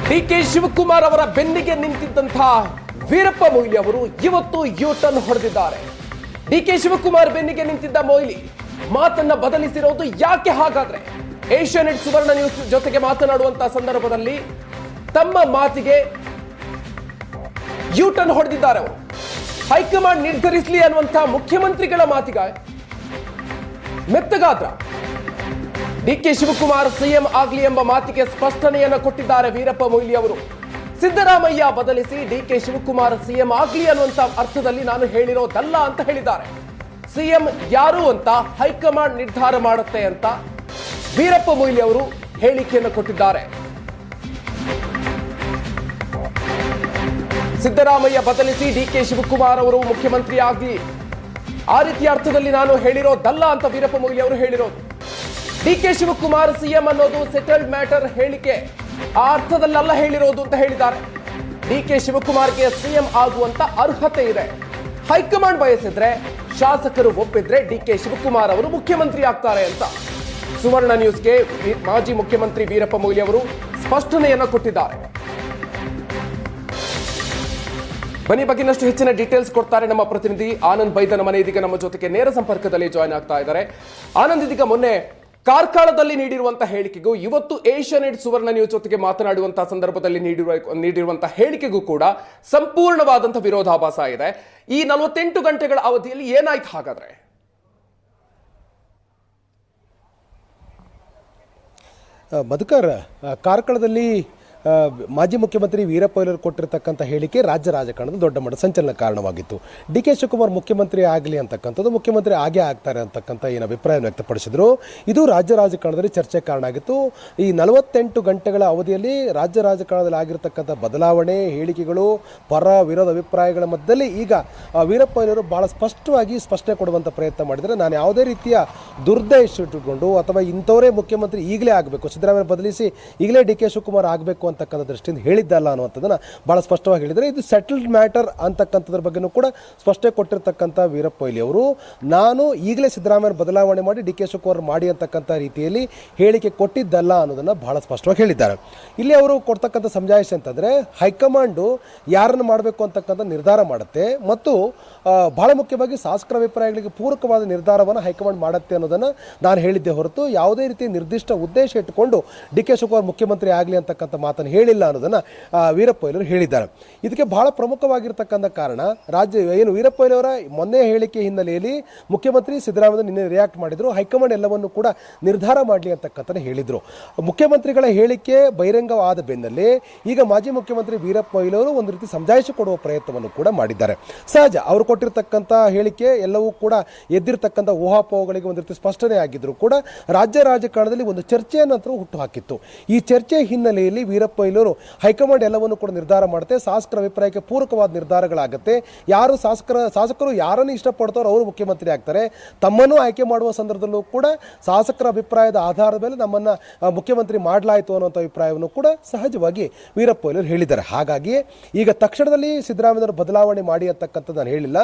DK Shivakumar ಅವರ ಬೆನ್ನಿಗೆ ನಿಂತಿದ್ದಂತಹ ವೀರಪ್ಪ ಮೊಯ್ಲಿ ಅವರು ಇವತ್ತು ಯೂಟರ್ನ್ ಹೊಡೆದಿದ್ದಾರೆ. ಡಿಕೆ ಶಿವಕುಮಾರ್ ಬೆನ್ನಿಗೆ ನಿಂತಿದ್ದ ಮೊಯ್ಲಿ ಮಾತನ್ನ ಬದಲಿಸಿರೋದು ಯಾಕೆ ಹಾಗಾದ್ರೆ? ಏಷ್ಯಾನೆಟ್ ಸುವರ್ಣ ನ್ಯೂಸ್ ಜೊತೆಗೆ ಮಾತನಾಡುವಂತಹ ಸಂದರ್ಭದಲ್ಲಿ ತಮ್ಮ ಮಾತಿಗೆ ಯೂಟರ್ನ್ ಹೊಡೆದಿದ್ದಾರೆ. ಅವರು ಹೈಕಮಾಂಡ್ ನಿರ್ಧರಿಸಲಿ ಅನ್ನುವಂತಹ ಮುಖ್ಯಮಂತ್ರಿಗಳ ಮಾತಿಗೆ ಮೆತ್ತಗಾದ್ರ ಡಿಕೆ ಶಿವಕುಮಾರ್ ಸಿಎಂ ಆಗ್ಲಿ ಎಂಬ ಮಾತಿಗೆ ಸ್ಪಷ್ಟನೆಯನ್ನು ಕೊಟ್ಟಿದ್ದಾರೆ ವೀರಪ್ಪ ಮೊಯ್ಲಿ ಅವರು. ಸಿದ್ದರಾಮಯ್ಯ ಬದಲಿಸಿ ಡಿಕೆ ಶಿವಕುಮಾರ್ ಸಿಎಂ ಆಗ್ಲಿ ಅನ್ನುವಂತ ಅರ್ಥದಲ್ಲಿ ನಾನು ಹೇಳಿರೋದಲ್ಲ ಅಂತ ಹೇಳಿದ್ದಾರೆ. ಸಿಎಂ ಯಾರು ಅಂತ ಹೈಕಮಾಂಡ್ ನಿರ್ಧಾರ ಮಾಡುತ್ತೆ ಅಂತ ವೀರಪ್ಪ ಮೊಯ್ಲಿ ಅವರು ಹೇಳಿಕೆಯನ್ನು ಕೊಟ್ಟಿದ್ದಾರೆ. ಸಿದ್ದರಾಮಯ್ಯ ಬದಲಿಸಿ ಡಿಕೆ ಶಿವಕುಮಾರ್ ಅವರು ಮುಖ್ಯಮಂತ್ರಿ ಆಗಲಿ, ಆ ರೀತಿಯ ಅರ್ಥದಲ್ಲಿ ನಾನು ಹೇಳಿರೋದಲ್ಲ ಅಂತ ವೀರಪ್ಪ ಮೊಯ್ಲಿ ಅವರು ಹೇಳಿರೋದು. ಡಿಕೆ ಶಿವಕುಮಾರ್ ಸಿಎಂ ಅನ್ನೋದು ಸೆಟಲ್ಡ್ ಮ್ಯಾಟರ್ ಹೇಳಿಕೆ, ಆ ಅರ್ಥದಲ್ಲೆಲ್ಲ ಹೇಳಿರೋದು ಅಂತ ಹೇಳಿದ್ದಾರೆ. ಡಿಕೆ ಶಿವಕುಮಾರ್ಗೆ ಸಿಎಂ ಆಗುವಂತ ಅರ್ಹತೆ ಇದೆ. ಹೈಕಮಾಂಡ್ ಬಯಸಿದ್ರೆ, ಶಾಸಕರು ಒಪ್ಪಿದ್ರೆ ಡಿಕೆ ಶಿವಕುಮಾರ್ ಅವರು ಮುಖ್ಯಮಂತ್ರಿ ಆಗ್ತಾರೆ ಅಂತ ಸುವರ್ಣ ನ್ಯೂಸ್ಗೆ ಮಾಜಿ ಮುಖ್ಯಮಂತ್ರಿ ವೀರಪ್ಪ ಮೊಯ್ಲಿ ಅವರು ಸ್ಪಷ್ಟನೆಯನ್ನ ಕೊಟ್ಟಿದ್ದಾರೆ. ಬನ್ನಿ ಬಗ್ಗೆ ಇನ್ನಷ್ಟು ಹೆಚ್ಚಿನ ಡೀಟೇಲ್ಸ್ ಕೊಡ್ತಾರೆ ನಮ್ಮ ಪ್ರತಿನಿಧಿ ಆನಂದ್ ಬೈದನ ಮನೆ. ಇದೀಗ ನಮ್ಮ ಜೊತೆಗೆ ನೇರ ಸಂಪರ್ಕದಲ್ಲಿ ಜಾಯ್ನ್ ಆಗ್ತಾ ಇದ್ದಾರೆ. ಆನಂದ್, ಇದೀಗ ಮೊನ್ನೆ ಕಾರ್ಕಳದಲ್ಲಿ ನೀಡಿರುವಂತಹ ಹೇಳಿಕೆಗೂ ಇವತ್ತು ಏಷ್ಯಾನೆಟ್ ಸುವರ್ಣ ನ್ಯೂಸ್ ಜೊತೆಗೆ ಮಾತನಾಡುವಂತಹ ಸಂದರ್ಭದಲ್ಲಿ ನೀಡಿರುವಂತಹ ಹೇಳಿಕೆಗೂ ಕೂಡ ಸಂಪೂರ್ಣವಾದಂತಹ ವಿರೋಧಾಭಾಸ ಇದೆ. ಈ 48 ಗಂಟೆಗಳ ಅವಧಿಯಲ್ಲಿ ಏನಾಯ್ತು ಹಾಗಾದ್ರೆ? ಮಧುಕರ್, ಕಾರ್ಕಳದಲ್ಲಿ ಮಾಜಿ ಮುಖ್ಯಮಂತ್ರಿ ವೀರಪ್ಪ ಮೊಯ್ಲಿ ಕೊಟ್ಟಿರತಕ್ಕಂಥ ಹೇಳಿಕೆ ರಾಜ್ಯ ರಾಜಕಾರಣದ ದೊಡ್ಡ ಮಟ್ಟದ ಸಂಚಲನ ಕಾರಣವಾಗಿತ್ತು. ಡಿ ಕೆ ಶಿವಕುಮಾರ್ ಮುಖ್ಯಮಂತ್ರಿ ಆಗಲಿ ಅಂತಕ್ಕಂಥದ್ದು, ಮುಖ್ಯಮಂತ್ರಿ ಆಗೇ ಆಗ್ತಾರೆ ಅಂತಕ್ಕಂಥ ಏನು ಅಭಿಪ್ರಾಯವನ್ನು ವ್ಯಕ್ತಪಡಿಸಿದ್ರು. ಇದು ರಾಜ್ಯ ರಾಜಕಾರಣದಲ್ಲಿ ಚರ್ಚೆ ಕಾರಣ ಆಗಿತ್ತು. ಈ 48 ಗಂಟೆಗಳ ಅವಧಿಯಲ್ಲಿ ರಾಜ್ಯ ರಾಜಕಾರಣದಲ್ಲಿ ಆಗಿರತಕ್ಕಂಥ ಬದಲಾವಣೆ, ಹೇಳಿಕೆಗಳು, ಪರ ವಿರೋಧ ಅಭಿಪ್ರಾಯಗಳ ಮಧ್ಯದಲ್ಲಿ ಈಗ ವೀರಪ್ಪ ಮೊಯ್ಲಿ ಅವರು ಬಹಳ ಸ್ಪಷ್ಟವಾಗಿ ಸ್ಪಷ್ಟನೆ ಕೊಡುವಂಥ ಪ್ರಯತ್ನ ಮಾಡಿದರೆ, ನಾನು ಯಾವುದೇ ರೀತಿಯ ದುರ್ದೇಶ ಇಟ್ಟುಕೊಂಡು ಅಥವಾ ಇಂಥವರೇ ಮುಖ್ಯಮಂತ್ರಿ ಈಗಲೇ ಆಗಬೇಕು, ಸಿದ್ದರಾಮಯ್ಯ ಬದಲಿಸಿ ಈಗಲೇ ಡಿ ಕೆ ಶಿವಕುಮಾರ್ ಆಗಬೇಕು ಅಂತಕ್ಕಂಥ ದೃಷ್ಟಿಯಿಂದ ಹೇಳಿದ್ದಲ್ಲ ಅನ್ನುವಂಥದ್ದನ್ನು ಬಹಳ ಸ್ಪಷ್ಟವಾಗಿ ಹೇಳಿದರೆ, ಇದು ಸೆಟಲ್ಡ್ ಮ್ಯಾಟರ್ ಅಂತಕ್ಕಂಥದ್ರ ಬಗ್ಗೆನೂ ಕೂಡ ಸ್ಪಷ್ಟನೆ ಕೊಟ್ಟಿರ್ತಕ್ಕಂಥ ವೀರಪ್ಪ ಮೊಯ್ಲಿ ಅವರು, ನಾನು ಈಗಲೇ ಸಿದ್ದರಾಮಯ್ಯ ಬದಲಾವಣೆ ಮಾಡಿ ಡಿ ಕೆ ಶಿವಕುಮಾರ್ ಮಾಡಿ ಅಂತಕ್ಕಂಥ ರೀತಿಯಲ್ಲಿ ಹೇಳಿಕೆ ಕೊಟ್ಟಿದ್ದಲ್ಲ ಅನ್ನೋದನ್ನು ಬಹಳ ಸ್ಪಷ್ಟವಾಗಿ ಹೇಳಿದ್ದಾರೆ. ಇಲ್ಲಿ ಅವರು ಕೊಡ್ತಕ್ಕಂಥ ಸಮಜಾಯಿಷ ಅಂತಂದರೆ, ಹೈಕಮಾಂಡು ಯಾರನ್ನು ಮಾಡಬೇಕು ಅಂತಕ್ಕಂಥ ನಿರ್ಧಾರ ಮಾಡುತ್ತೆ ಮತ್ತು ಬಹಳ ಮುಖ್ಯವಾಗಿ ಶಾಸಕರ ಅಭಿಪ್ರಾಯಗಳಿಗೆ ಪೂರಕವಾದ ನಿರ್ಧಾರವನ್ನು ಹೈಕಮಾಂಡ್ ಮಾಡುತ್ತೆ ಅನ್ನೋದನ್ನು ನಾನು ಹೇಳಿದ್ದೆ ಹೊರತು ಯಾವುದೇ ರೀತಿಯ ನಿರ್ದಿಷ್ಟ ಉದ್ದೇಶ ಇಟ್ಟುಕೊಂಡು ಡಿ ಕೆ ಶಿವಕುಮಾರ್ ಮುಖ್ಯಮಂತ್ರಿ ಆಗಲಿ ಅಂತಕ್ಕಂಥ ಮಾತನ್ನು ಹೇಳಿಲ್ಲ ಅನ್ನೋದನ್ನು ವೀರಪ್ಪ ಮೊಯ್ಲಿ ಹೇಳಿದ್ದಾರೆ. ಇದಕ್ಕೆ ಬಹಳ ಪ್ರಮುಖವಾಗಿರ್ತಕ್ಕಂಥ ಕಾರಣ, ವೀರಪ್ಪ ಮೊಯ್ಲಿ ಅವರ ಮೊನ್ನೆ ಹೇಳಿಕೆ ಹಿನ್ನೆಲೆಯಲ್ಲಿ ಮುಖ್ಯಮಂತ್ರಿ ಸಿದ್ದರಾಮಯ್ಯ ನಿನ್ನೆ ರಿಯಾಕ್ಟ್ ಮಾಡಿದ್ರು. ಹೈಕಮಾಂಡ್ ಎಲ್ಲವನ್ನು ಕೂಡ ನಿರ್ಧಾರ ಮಾಡಲಿ ಅಂತಕ್ಕಂಥ ಹೇಳಿದ್ರು. ಮುಖ್ಯಮಂತ್ರಿಗಳ ಹೇಳಿಕೆ ಬಹಿರಂಗವಾದ ಬೆನ್ನಲ್ಲೇ ಈಗ ಮಾಜಿ ಮುಖ್ಯಮಂತ್ರಿ ವೀರಪ್ಪ ಮೊಯ್ಲಿ ಅವರು ಒಂದು ರೀತಿ ಸಮಜಾಯಿಷಿ ಕೊಡುವ ಪ್ರಯತ್ನವನ್ನು ಕೂಡ ಮಾಡಿದ್ದಾರೆ. ಸಹಜ, ಅವರು ಕೊಟ್ಟಿರ್ತಕ್ಕಂಥ ಹೇಳಿಕೆ ಎಲ್ಲವೂ ಕೂಡ ಎದ್ದಿರ್ತಕ್ಕಂಥ ಊಹಾಪೋಹಗಳಿಗೆ ಒಂದು ರೀತಿ ಸ್ಪಷ್ಟನೆ ಆಗಿದ್ರು ಕೂಡ ರಾಜ್ಯ ರಾಜಕಾರಣದಲ್ಲಿ ಒಂದು ಚರ್ಚೆಯನ್ನು ಹುಟ್ಟು ಹಾಕಿತ್ತು. ಈ ಚರ್ಚೆ ಹಿನ್ನೆಲೆಯಲ್ಲಿ ವೀರಪ್ಪ ಮೊಯ್ಲಿ ಅವರು ಹೈಕಮಾಂಡ್ ಎಲ್ಲವನ್ನು ಕೂಡ ನಿರ್ಧಾರ ಮಾಡುತ್ತೆ, ಶಾಸಕರ ಅಭಿಪ್ರಾಯಕ್ಕೆ ಪೂರಕವಾದ ನಿರ್ಧಾರಗಳಾಗುತ್ತೆ, ಯಾರು ಶಾಸಕರು ಯಾರನ್ನು ಇಷ್ಟಪಡ್ತಾರೋ ಅವರು ಮುಖ್ಯಮಂತ್ರಿ ಆಗ್ತಾರೆ, ತಮ್ಮನ್ನು ಆಯ್ಕೆ ಮಾಡುವ ಸಂದರ್ಭದಲ್ಲೂ ಕೂಡ ಶಾಸಕರ ಅಭಿಪ್ರಾಯದ ಆಧಾರದ ಮೇಲೆ ನಮ್ಮನ್ನು ಮುಖ್ಯಮಂತ್ರಿ ಮಾಡಲಾಯಿತು ಅನ್ನುವಂಥ ಅಭಿಪ್ರಾಯವನ್ನು ಕೂಡ ಸಹಜವಾಗಿ ವೀರಪ್ಪ ಮೊಯ್ಲಿ ಅವರು ಹೇಳಿದ್ದಾರೆ. ಹಾಗಾಗಿ ಈಗ ತಕ್ಷಣದಲ್ಲಿ ಸಿದ್ದರಾಮಯ್ಯವರು ಬದಲಾವಣೆ ಮಾಡಿ ಅಂತಕ್ಕಂಥದ್ದು ನಾನು ಹೇಳಿಲ್ಲ,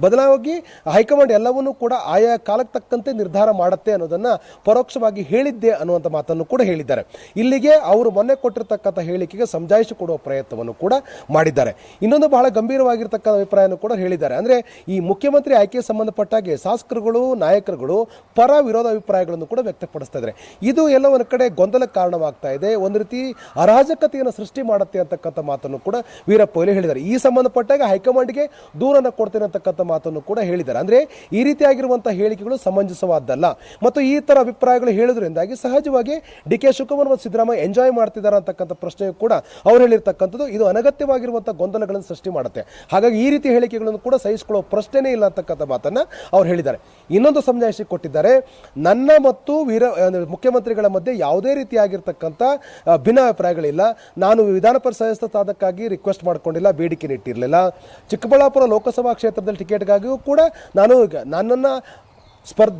ಬದಲಾಗಿ ಹೈಕಮಾಂಡ್ ಎಲ್ಲವನ್ನೂ ಕೂಡ ಆಯಾ ಕಾಲಕ್ಕೆ ತಕ್ಕಂತೆ ನಿರ್ಧಾರ ಮಾಡುತ್ತೆ ಅನ್ನೋದನ್ನು ಪರೋಕ್ಷವಾಗಿ ಹೇಳಿದ್ದೆ ಅನ್ನುವಂಥ ಮಾತನ್ನು ಕೂಡ ಹೇಳಿದ್ದಾರೆ. ಇಲ್ಲಿಗೆ ಅವರು ಮೊನ್ನೆ ಕೊಟ್ಟಿರ್ತಕ್ಕಂಥ ಹೇಳಿಕೆಗೆ ಸಮಜಾಯಿಷಿ ಕೊಡುವ ಪ್ರಯತ್ನವನ್ನು ಕೂಡ ಮಾಡಿದ್ದಾರೆ. ಇನ್ನೊಂದು ಬಹಳ ಗಂಭೀರವಾಗಿರ್ತಕ್ಕಂಥ ಅಭಿಪ್ರಾಯವನ್ನು ಕೂಡ ಹೇಳಿದ್ದಾರೆ. ಅಂದರೆ ಈ ಮುಖ್ಯಮಂತ್ರಿ ಆಯ್ಕೆಗೆ ಸಂಬಂಧಪಟ್ಟಾಗೆ ಶಾಸಕರುಗಳು, ನಾಯಕರುಗಳು ಪರ ವಿರೋಧ ಅಭಿಪ್ರಾಯಗಳನ್ನು ಕೂಡ ವ್ಯಕ್ತಪಡಿಸ್ತಾ ಇದ್ದಾರೆ. ಇದು ಎಲ್ಲ ಒಂದು ಕಡೆ ಗೊಂದಲಕ್ಕೆ ಕಾರಣವಾಗ್ತಾ ಇದೆ, ಒಂದು ರೀತಿ ಅರಾಜಕತೆಯನ್ನು ಸೃಷ್ಟಿ ಮಾಡುತ್ತೆ ಅಂತಕ್ಕಂಥ ಮಾತನ್ನು ಕೂಡ ವೀರಪ್ಪ ಮೊಯ್ಲಿ ಹೇಳಿದ್ದಾರೆ. ಈ ಸಂಬಂಧಪಟ್ಟಾಗ ಹೈಕಮಾಂಡ್ಗೆ ದೂರನ್ನು ಕೊಡ್ತೇನೆ ಅಂತಕ್ಕಂಥ ಮಾತನ್ನು ಕೂಡ ಹೇಳಿದ್ದಾರೆ. ಅಂದರೆ ಈ ರೀತಿಯಾಗಿರುವಂತಹ ಹೇಳಿಕೆಗಳು ಸಮಂಜಸವಾದ್ದಲ್ಲ ಮತ್ತು ಈ ತರ ಅಭಿಪ್ರಾಯಗಳು ಹೇಳೋದ್ರಿಂದಾಗಿ ಸಹಜವಾಗಿ ಡಿ ಕೆ ಶಿವಕುಮಾರ್ ಮತ್ತು ಸಿದ್ದರಾಮಯ್ಯ ಎಂಜಾಯ್ ಮಾಡ್ತಿದ್ದಾರೆ ಅಂತಕ್ಕಂಥ ಪ್ರಶ್ನೆ ಕೂಡ ಅವ್ರು ಹೇಳಿರ್ತಕ್ಕಂಥದ್ದು ಇದು ಅನಗತ್ಯವಾಗಿರುವಂತಹ ಗೊಂದಲಗಳನ್ನು ಸೃಷ್ಟಿ ಮಾಡುತ್ತೆ. ಹಾಗಾಗಿ ಈ ರೀತಿ ಹೇಳಿಕೆಗಳನ್ನು ಕೂಡ ಸಹಿಸಿಕೊಳ್ಳುವ ಪ್ರಶ್ನೆನೇ ಇಲ್ಲ ಅಂತಕ್ಕಂಥ ಮಾತನ್ನ ಅವ್ರು ಹೇಳಿದ್ದಾರೆ. ಇನ್ನೊಂದು ಸಮಜಾಯಿಷಿ ಕೊಟ್ಟಿದ್ದಾರೆ, ನನ್ನ ಮತ್ತು ಮುಖ್ಯಮಂತ್ರಿಗಳ ಮಧ್ಯೆ ಯಾವುದೇ ರೀತಿಯಾಗಿರ್ತಕ್ಕಂಥ ಭಿನ್ನಾಭಿಪ್ರಾಯಗಳಿಲ್ಲ, ನಾನು ವಿಧಾನ ಪರಿಷತ್ ಸದಸ್ಯತ್ವಕ್ಕಾಗಿ ರಿಕ್ವೆಸ್ಟ್ ಮಾಡ್ಕೊಂಡಿಲ್ಲ, ಬೇಡಿಕೆ ಇಟ್ಟಿರಲಿಲ್ಲ, ಚಿಕ್ಕಬಳ್ಳಾಪುರ ಲೋಕಸಭಾ ಕ್ಷೇತ್ರದಲ್ಲಿ ಟಿಕೆಟ್ಗಾಗಿಯೂ ಕೂಡ ನನ್ನನ್ನು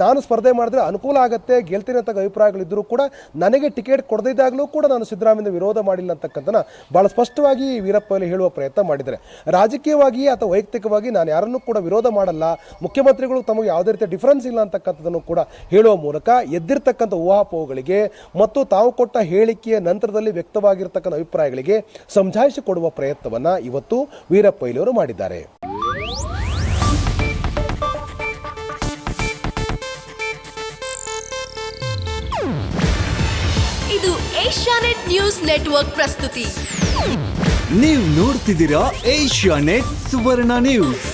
ನಾನು ಸ್ಪರ್ಧೆ ಮಾಡಿದ್ರೆ ಅನುಕೂಲ ಆಗುತ್ತೆ, ಗೆಲ್ತೀನಿ ಅಂತ ಅಭಿಪ್ರಾಯಗಳಿದ್ದರೂ ಕೂಡ ನನಗೆ ಟಿಕೆಟ್ ಕೊಡದಿದ್ದಾಗಲೂ ಕೂಡ ನಾನು ಸಿದ್ದರಾಮಯ್ಯ ವಿರೋಧ ಮಾಡಿಲ್ಲ ಅಂತಕ್ಕಂಥನ ಭಾಳ ಸ್ಪಷ್ಟವಾಗಿ ವೀರಪ್ಪ ಮೊಯ್ಲಿ ಹೇಳುವ ಪ್ರಯತ್ನ ಮಾಡಿದ್ದಾರೆ. ರಾಜಕೀಯವಾಗಿ ಅಥವಾ ವೈಯಕ್ತಿಕವಾಗಿ ನಾನು ಯಾರನ್ನೂ ಕೂಡ ವಿರೋಧ ಮಾಡಲ್ಲ, ಮುಖ್ಯಮಂತ್ರಿಗಳು ತಮಗೆ ಯಾವುದೇ ರೀತಿಯ ಡಿಫರೆನ್ಸ್ ಇಲ್ಲ ಅಂತಕ್ಕಂಥದ್ದನ್ನು ಕೂಡ ಹೇಳುವ ಮೂಲಕ ಎದ್ದಿರ್ತಕ್ಕಂಥ ಊಹಾಪೋಹಗಳಿಗೆ ಮತ್ತು ತಾವು ಕೊಟ್ಟ ಹೇಳಿಕೆಯ ನಂತರದಲ್ಲಿ ವ್ಯಕ್ತವಾಗಿರ್ತಕ್ಕಂಥ ಅಭಿಪ್ರಾಯಗಳಿಗೆ ಸಮಜಾಯಿಷಿ ಕೊಡುವ ಪ್ರಯತ್ನವನ್ನು ಇವತ್ತು ವೀರಪ್ಪ ಮೊಯ್ಲಿ ಅವರು ಮಾಡಿದ್ದಾರೆ. ಇದು ಏಷ್ಯಾನೆಟ್ ನ್ಯೂಸ್ ನೆಟ್ವರ್ಕ್ ಪ್ರಸ್ತುತಿ. ನೀವು ನೋಡ್ತಿದ್ದೀರಾ ಏಷ್ಯಾನೆಟ್ ಸುವರ್ಣ ನ್ಯೂಸ್.